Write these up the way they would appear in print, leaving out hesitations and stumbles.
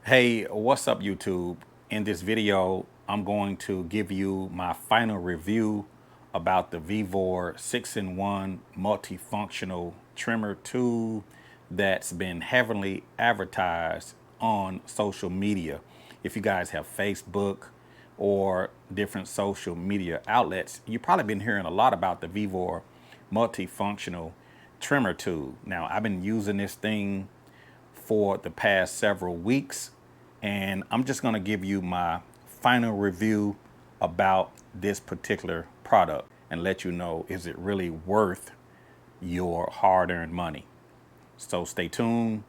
Hey, what's up YouTube? In this video, I'm going to give you my final review about the Vevor 6-in-1 multifunctional trimmer tool that's been heavily advertised on social media. If you guys have Facebook or different social media outlets, you've probably been hearing a lot about the Vevor multifunctional trimmer tool. Now, I've been using this thing for the past several weeks, and I'm just going to give you my final review about this particular product and let you know, is it really worth your hard-earned money? So stay tuned,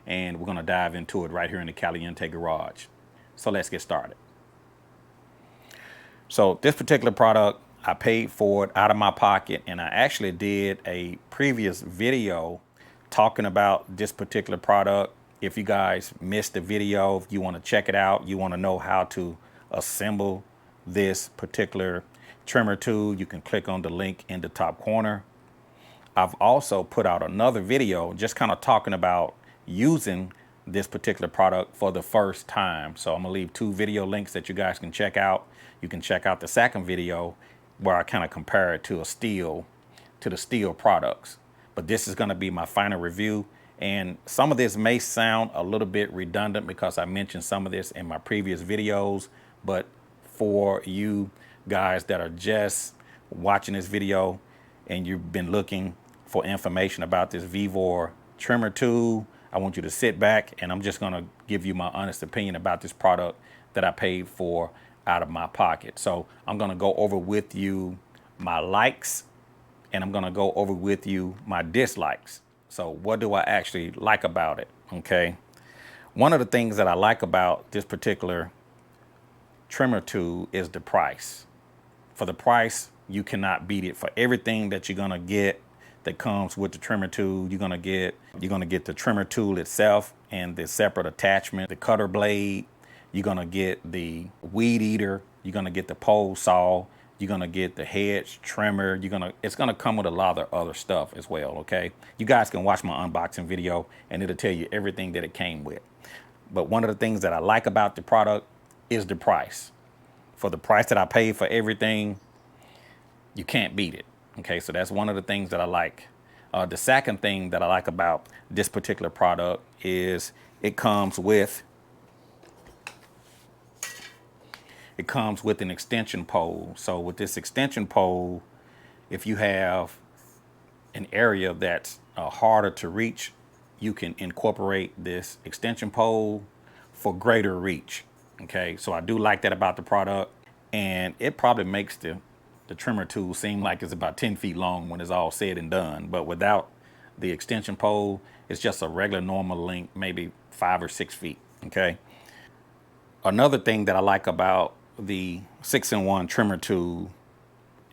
and we're going to dive into it right here in the Caliente garage. So let's get started. So this particular product, I paid for it out of my pocket, and I actually did a previous video talking about this particular product. If you guys missed the video, if you want to check it out, you want to know how to assemble this particular trimmer tool, you can click on the link in the top corner. I've also put out another video just kind of talking about using this particular product for the first time. So I'm gonna leave two video links that you guys can check out. You can check out the second video where I kind of compare it to the steel products. But this is gonna be my final review. And some of this may sound a little bit redundant because I mentioned some of this in my previous videos, but for you guys that are just watching this video and you've been looking for information about this Vevor trimmer tool, I want you to sit back and I'm just gonna give you my honest opinion about this product that I paid for out of my pocket. So I'm gonna go over with you my likes and I'm gonna go over with you my dislikes. So what do I actually like about it, okay? One of the things that I like about this particular trimmer tool is the price. For the price, you cannot beat it. For everything that you're gonna get that comes with the trimmer tool, you're gonna get the trimmer tool itself and the separate attachment, the cutter blade, you're gonna get the weed eater, you're gonna get the pole saw, you're gonna get the hedge trimmer, it's gonna come with a lot of other stuff as well, okay? You guys can watch my unboxing video and it'll tell you everything that it came with. But one of the things that I like about the product is the price. For the price that I paid for everything, you can't beat it. Okay, so that's one of the things that I like. The second thing that I like about this particular product is it comes with an extension pole. So with this extension pole, if you have an area that's harder to reach, you can incorporate this extension pole for greater reach. Okay, so I do like that about the product, and it probably makes the trimmer tool seem like it's about 10 feet long when it's all said and done. But without the extension pole, it's just a regular normal length, maybe 5 or 6 feet, okay? Another thing that I like about the 6-in-1 trimmer tool,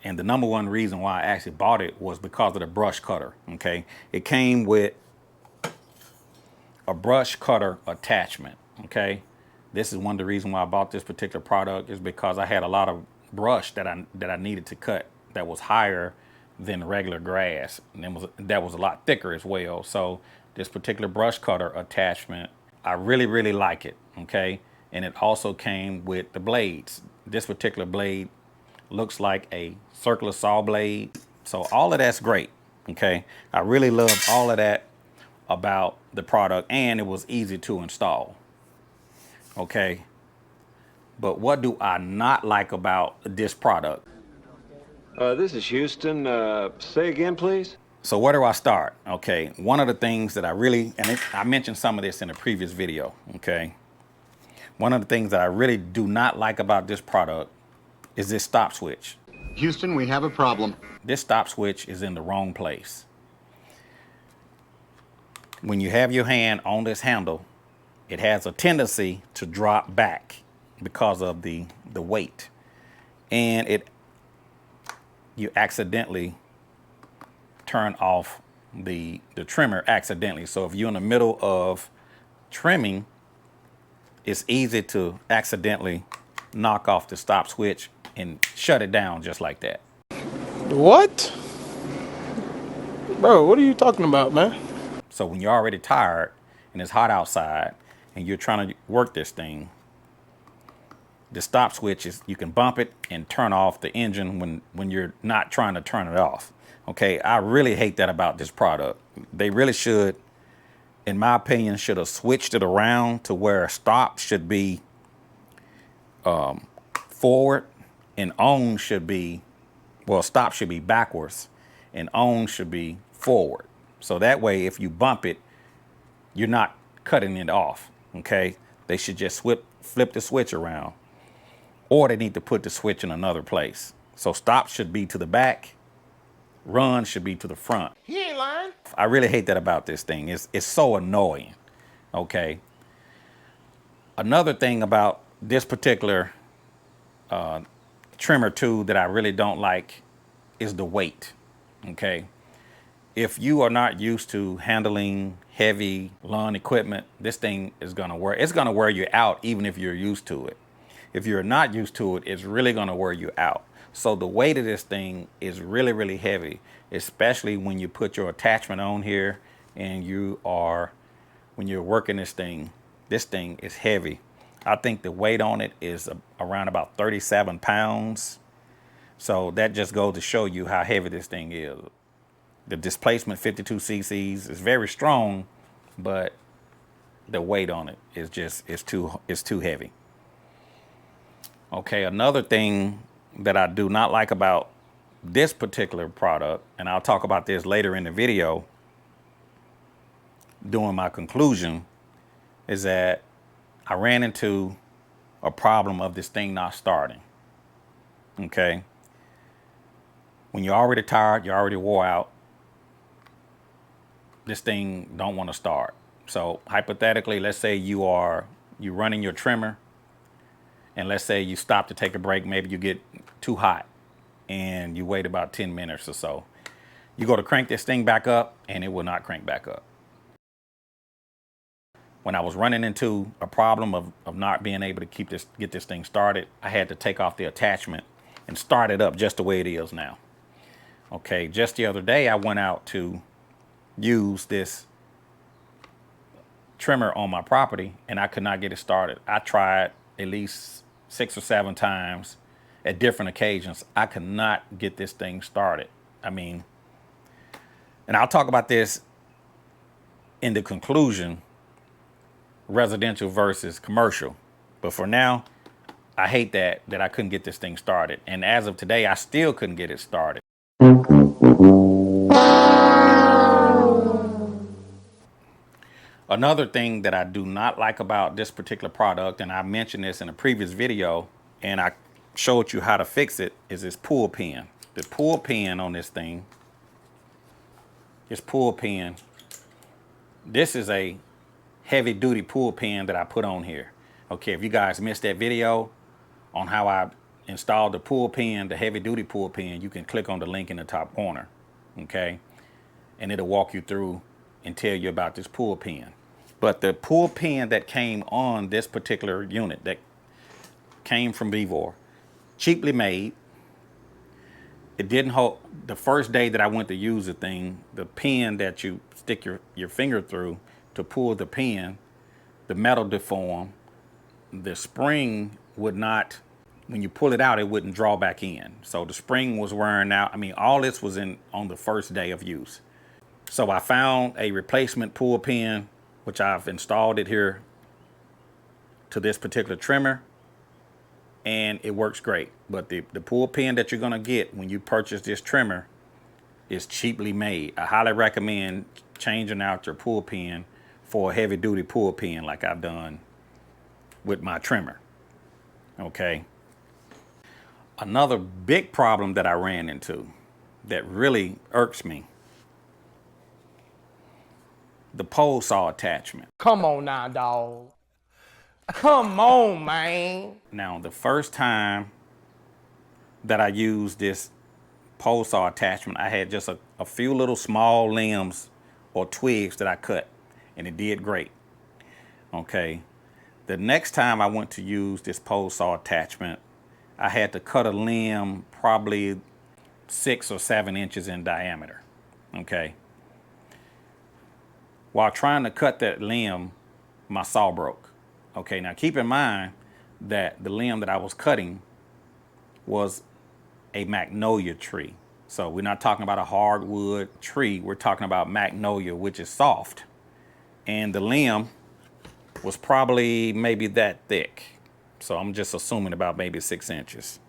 and the number one reason why I actually bought it, was because of the brush cutter, okay? It came with a brush cutter attachment, okay? This is one of the reasons why I bought this particular product, is because I had a lot of brush that I needed to cut that was higher than regular grass, and that was a lot thicker as well. So this particular brush cutter attachment, I really like it, okay? And it also came with the blades. This particular blade looks like a circular saw blade. So all of that's great, okay? I really love all of that about the product, and it was easy to install, okay? But what do I not like about this product? This is Houston. Say again, please. So where do I start? Okay, one of the things that I mentioned some of this in a previous video, okay? One of the things that I really do not like about this product is this stop switch. Houston, we have a problem. This stop switch is in the wrong place. When you have your hand on this handle, it has a tendency to drop back because of the weight, and you accidentally turn off the trimmer accidentally. So if you're in the middle of trimming, it's easy to accidentally knock off the stop switch and shut it down just like that. What? Bro, what are you talking about, man? So when you're already tired and it's hot outside and you're trying to work this thing, the stop switch is, you can bump it and turn off the engine when you're not trying to turn it off. Okay, I really hate that about this product. They really should, in my opinion, should have switched it around to where stop should be forward and on should be, well, stop should be backwards and on should be forward. So that way, if you bump it, you're not cutting it off. Okay, they should just flip the switch around, or they need to put the switch in another place. So stop should be to the back, run should be to the front. He ain't lying. I really hate that about this thing. It's so annoying. Okay. Another thing about this particular trimmer tool that I really don't like is the weight. Okay. If you are not used to handling heavy lawn equipment, this thing is gonna wear. It's gonna wear you out, even if you're used to it. If you're not used to it, it's really gonna wear you out. So the weight of this thing is really, really heavy, especially when you put your attachment on here and when you're working this thing is heavy. I think the weight on it is around about 37 pounds. So that just goes to show you how heavy this thing is. The displacement 52 cc's is very strong, but the weight on it is just, it's too heavy. Okay, another thing that I do not like about this particular product, and I'll talk about this later in the video during my conclusion, is that I ran into a problem of this thing not starting. Okay. When you're already tired, you're already wore out, this thing don't want to start. So hypothetically, let's say you're running your trimmer, and let's say you stop to take a break, maybe you get too hot and you wait about 10 minutes or so. You go to crank this thing back up and it will not crank back up. When I was running into a problem of not being able to get this thing started, I had to take off the attachment and start it up just the way it is now. Okay, just the other day I went out to use this trimmer on my property and I could not get it started. I tried at least 6 or 7 times at different occasions. I could not get this thing started. I mean, and I'll talk about this in the conclusion, residential versus commercial. But for now, I hate that I couldn't get this thing started. And as of today, I still couldn't get it started. Another thing that I do not like about this particular product, and I mentioned this in a previous video, and I showed you how to fix it, is this pull pin. The pull pin on this thing, this pull pin, this is a heavy duty pull pin that I put on here. Okay, if you guys missed that video on how I installed the pull pin, the heavy duty pull pin, you can click on the link in the top corner. Okay, and it'll walk you through and tell you about this pull pin. But the pull pin that came on this particular unit, that came from Vevor, cheaply made. It didn't hold. The first day that I went to use the thing, the pin that you stick your finger through to pull the pin, the metal deformed. The spring would not, when you pull it out, it wouldn't draw back in. So the spring was wearing out. I mean, all this was on the first day of use. So I found a replacement pull pin, which I've installed it here to this particular trimmer, and it works great. But the pull pin that you're gonna get when you purchase this trimmer is cheaply made. I highly recommend changing out your pull pin for a heavy duty pull pin like I've done with my trimmer. Okay. Another big problem that I ran into that really irks me, the pole saw attachment. Come on now, dog. Come on, man. Now, the first time that I used this pole saw attachment, I had just a few little small limbs or twigs that I cut, and it did great. Okay. The next time I went to use this pole saw attachment, I had to cut a limb probably 6 or 7 inches in diameter. Okay. While trying to cut that limb, my saw broke. Okay, now keep in mind that the limb that I was cutting was a magnolia tree. So we're not talking about a hardwood tree. We're talking about magnolia, which is soft. And the limb was probably maybe that thick. So I'm just assuming about maybe 6 inches.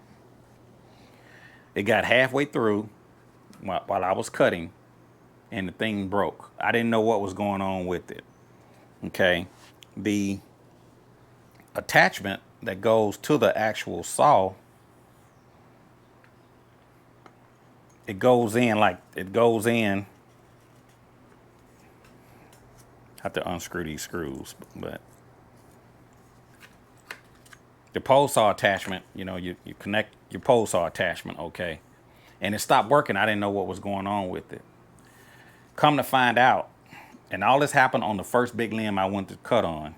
It got halfway through while I was cutting and the thing broke. I didn't know what was going on with it. Okay. The attachment that goes to the actual saw, it goes in. I have to unscrew these screws, but the pole saw attachment, you connect your pole saw attachment, okay, and it stopped working. I didn't know what was going on with it. Come to find out, and all this happened on the first big limb I went to cut on,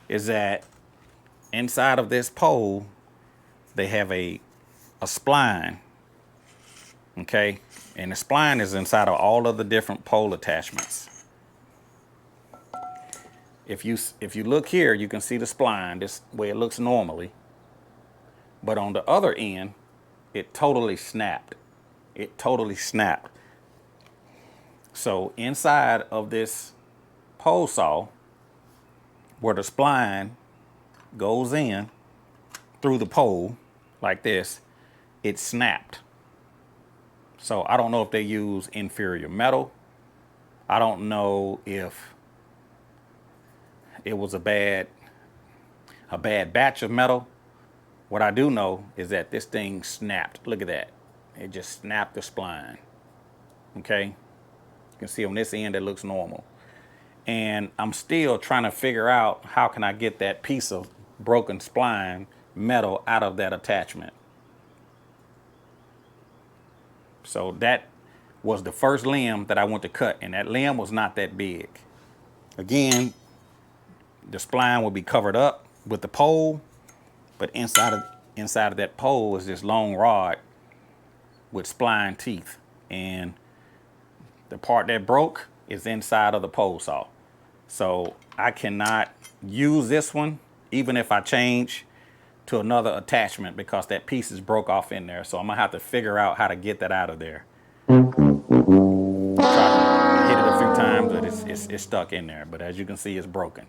is that inside of this pole, they have a spline, okay, and the spline is inside of all of the different pole attachments. If you look here, you can see the spline this way it looks normally, but on the other end, it totally snapped. It totally snapped. So inside of this pole saw, where the spline goes in through the pole like this, it snapped. So I don't know if they use inferior metal. I don't know if it was a bad batch of metal. What I do know is that this thing snapped. Look at that. It just snapped the spline. Okay. You can see on this end it looks normal. And I'm still trying to figure out how can I get that piece of broken spline metal out of that attachment. So that was the first limb that I went to cut, and that limb was not that big. Again, the spline will be covered up with the pole, but inside of that pole is this long rod with spline teeth, and the part that broke is inside of the pole saw. So I cannot use this one even if I change to another attachment because that piece is broke off in there. So I'm gonna have to figure out how to get that out of there. Tried to hit it a few times, but it's stuck in there. But as you can see, it's broken.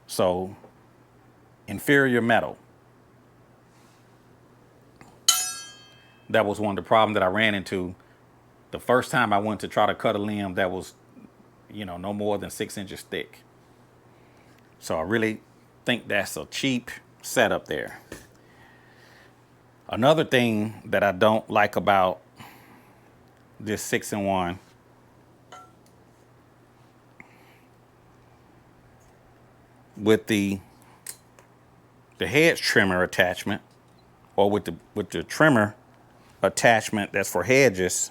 So inferior metal. That was one of the problems that I ran into the first time I went to try to cut a limb that was, no more than 6 inches thick. So I really think that's a cheap setup there. Another thing that I don't like about this 6-in-1 with the hedge trimmer attachment, or with the trimmer attachment that's for hedges,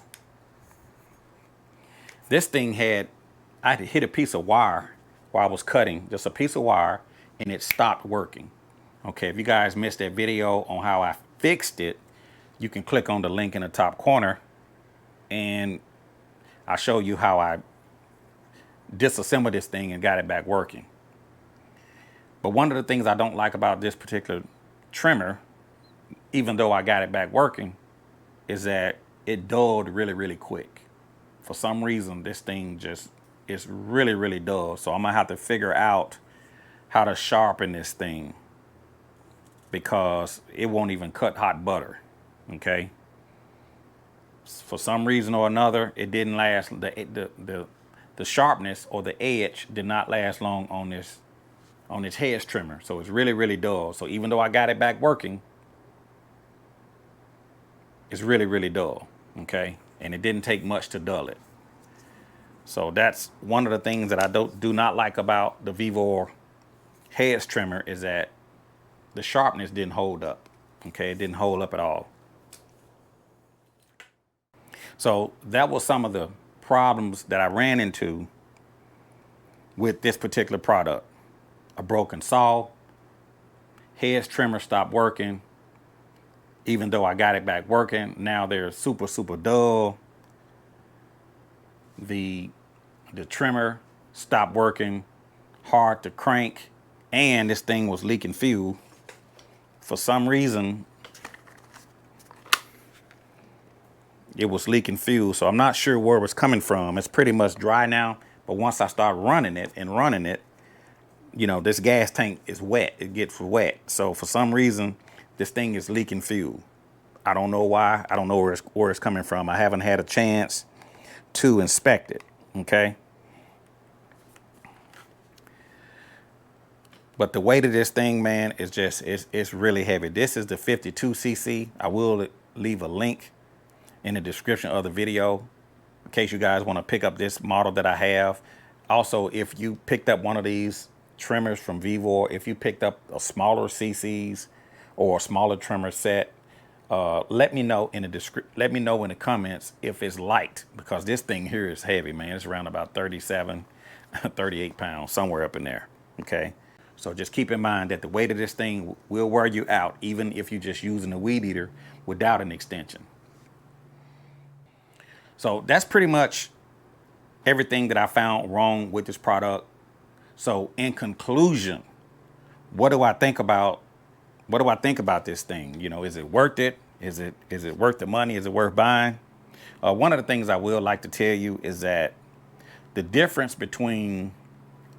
this thing I hit a piece of wire while I was cutting, just a piece of wire, and it stopped working. Okay, if you guys missed that video on how I fixed it, you can click on the link in the top corner and I'll show you how I disassembled this thing and got it back working. But one of the things I don't like about this particular trimmer, even though I got it back working, is that it dulled really, really quick. For some reason, this thing just is really, really dull. So I'm gonna have to figure out how to sharpen this thing because it won't even cut hot butter. Okay. For some reason or another, it didn't last. The sharpness or the edge did not last long on this hedge trimmer. So it's really, really dull. So even though I got it back working, it's really, really dull. Okay. And it didn't take much to dull it. So that's one of the things that I do not like about the Vevor hedge trimmer, is that the sharpness didn't hold up. Okay, it didn't hold up at all. So that was some of the problems that I ran into with this particular product. A broken saw, hedge trimmer stopped working. Even though I got it back working, now they're super, super dull. The trimmer stopped working, hard to crank, and this thing was leaking fuel. For some reason, it was leaking fuel, so I'm not sure where it was coming from. It's pretty much dry now, but once I start running it, you know, this gas tank is wet. It gets wet. So for some reason, this thing is leaking fuel. I don't know why. I don't know where it's coming from. I haven't had a chance to inspect it, okay? But the weight of this thing, man, is just, it's really heavy. This is the 52cc. I will leave a link in the description of the video in case you guys want to pick up this model that I have. Also, if you picked up one of these trimmers from Vevor, if you picked up a smaller CCs or a smaller trimmer set, let me know in the comments if it's light, because this thing here is heavy, man. It's around about 37, 38 pounds, somewhere up in there. Okay. So just keep in mind that the weight of this thing will wear you out, even if you're just using a weed eater without an extension. So that's pretty much everything that I found wrong with this product. So in conclusion, what do I think about this thing? You know, is it worth it? Is it worth the money? Is it worth buying? One of the things I will like to tell you is that the difference between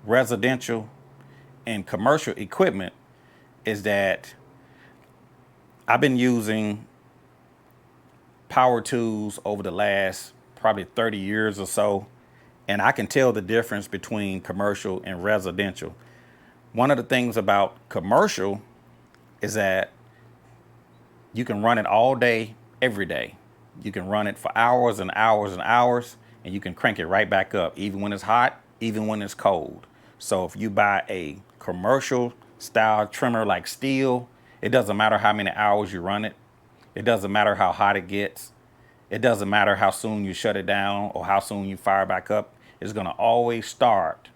residential and commercial equipment is that I've been using power tools over the last probably 30 years or so, and I can tell the difference between commercial and residential. One of the things about commercial is that you can run it all day, every day. You can run it for hours and hours and hours, and you can crank it right back up, even when it's hot, even when it's cold. So if you buy a commercial style trimmer like steel, it doesn't matter how many hours you run it. It doesn't matter how hot it gets. It doesn't matter how soon you shut it down or how soon you fire back up. It's going to always start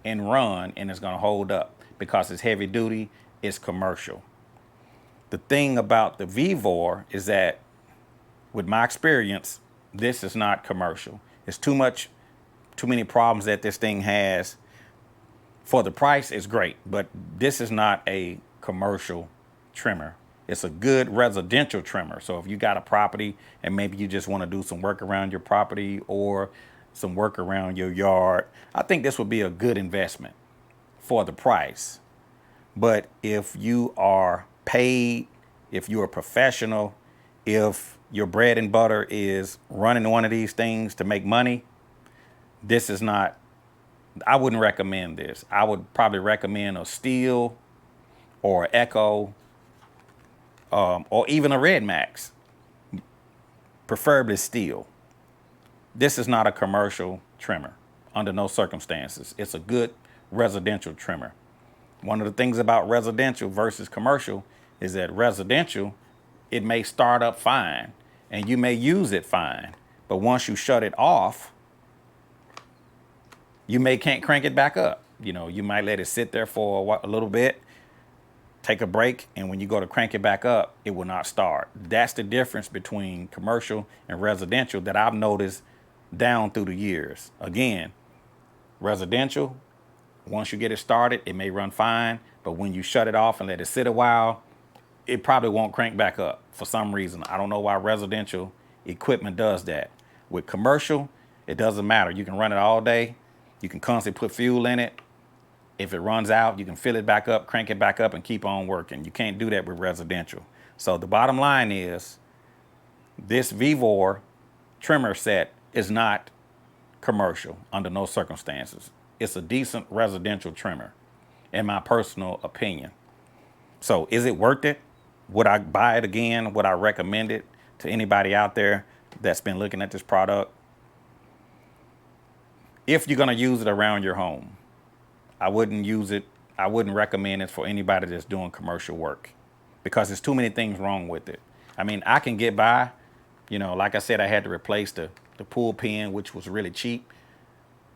and run, and it's going to hold up because it's heavy duty, it's commercial. The thing about the Vevor is that, with my experience, this is not commercial. It's too many problems that this thing has. For the price, it's great, but this is not a commercial trimmer. It's a good residential trimmer. So if you got a property and maybe you just want to do some work around your property or some work around your yard, I think this would be a good investment for the price. But if you are paid, if you're a professional, if your bread and butter is running one of these things to make money, this is not, I wouldn't recommend this. I would probably recommend a Steel or Echo, or even a Red Max, preferably Steel. This is not a commercial trimmer under no circumstances. It's a good residential trimmer. One of the things about residential versus commercial is that residential, it may start up fine and you may use it fine, but once you shut it off, you can't crank it back up. You know, you might let it sit there for a little bit, take a break, and when you go to crank it back up, it will not start. That's the difference between commercial and residential that I've noticed down through the years. Again, residential, once you get it started, it may run fine, but when you shut it off and let it sit a while, it probably won't crank back up for some reason. I don't know why residential equipment does that. With commercial, it doesn't matter. You can run it all day. You can constantly put fuel in it. If it runs out, you can fill it back up, crank it back up, and keep on working. You can't do that with residential. So the bottom line is, this Vevor trimmer set is not commercial under no circumstances. It's a decent residential trimmer, in my personal opinion. So is it worth it? Would I buy it again? Would I recommend it to anybody out there that's been looking at this product? If you're going to use it around your home, I wouldn't use it. I wouldn't recommend it for anybody that's doing commercial work because there's too many things wrong with it. I mean, I can get by, you know, like I said, I had to replace the pull pin, which was really cheap,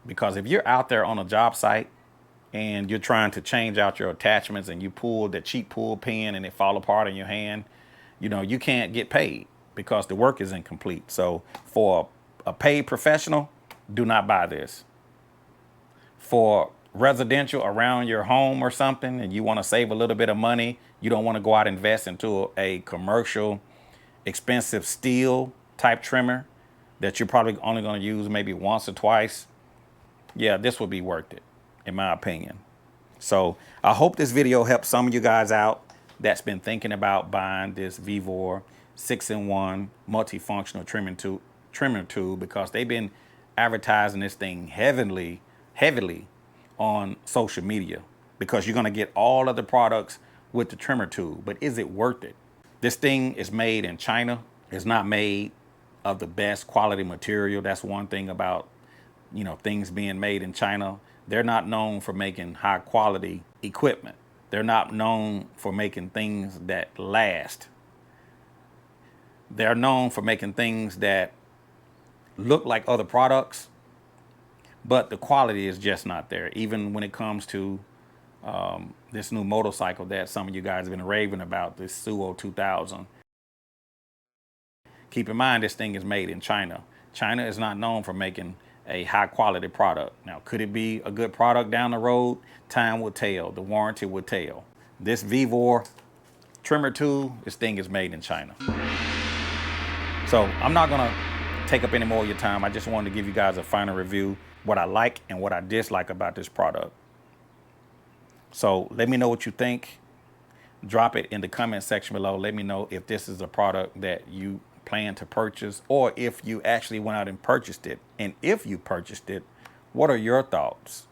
because if you're out there on a job site and you're trying to change out your attachments and you pull the cheap pull pin and it fall apart in your hand, you know, you can't get paid because the work is incomplete. So for a paid professional, do not buy this. For residential around your home or something, and you want to save a little bit of money, you don't want to go out and invest into a commercial, expensive steel type trimmer that you're probably only going to use maybe once or twice, yeah, this would be worth it, in my opinion. So I hope this video helps some of you guys out that's been thinking about buying this Vevor 6-in-1 multifunctional trimmer tool, because they've been advertising this thing heavily on social media, because you're going to get all of the products with the trimmer tool. But is it worth it? This thing is made in China. It's not made of the best quality material. That's one thing about, you know, things being made in China. They're not known for making high quality equipment. They're not known for making things that last. They're known for making things that look like other products, but the quality is just not there. Even when it comes to this new motorcycle that some of you guys have been raving about, this Suo 2000. Keep in mind, this thing is made in China. China is not known for making a high quality product. Now, could it be a good product down the road? Time will tell. The warranty will tell. This Vevor trimmer tool, this thing is made in China. So I'm not gonna take up any more of your time. I just wanted to give you guys a final review, what I like and what I dislike about this product. So let me know what you think. Drop it in the comment section below. Let me know if this is a product that you plan to purchase, or if you actually went out and purchased it. And if you purchased it, what are your thoughts?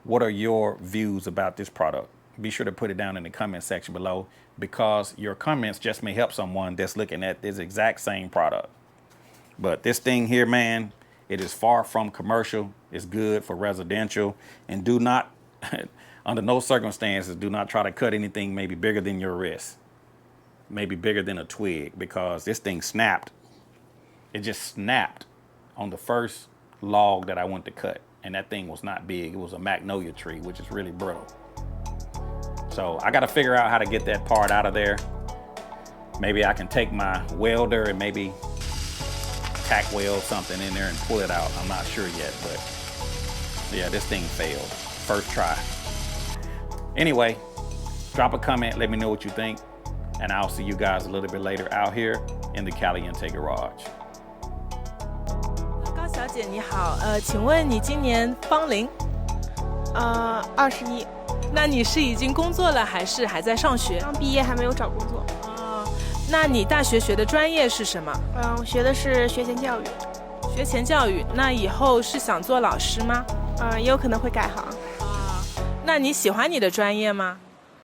What are your views about this product? Be sure to put it down in the comment section below, because your comments just may help someone that's looking at this exact same product. But this thing here, man, it is far from commercial. It's good for residential. And do not, under no circumstances, do not try to cut anything maybe bigger than your wrist. Maybe bigger than a twig, because this thing snapped. It just snapped on the first log that I went to cut. And that thing was not big. It was a magnolia tree, which is really brittle. So I got to figure out how to get that part out of there. Maybe I can take my welder and maybe tack weld something in there and pull it out. I'm not sure yet, but yeah, this thing failed. First try. Anyway, drop a comment. Let me know what you think. And I'll see you guys a little bit later out here in the Caliente garage. 高小姐你好，请问你今年芳龄21，那你是已经工作了还是还在上学？刚毕业还没有找工作。那你大学学的专业是什么？我学的是学前教育。学前教育，那以后是想做老师吗？也有可能会改行。那你喜欢你的专业吗？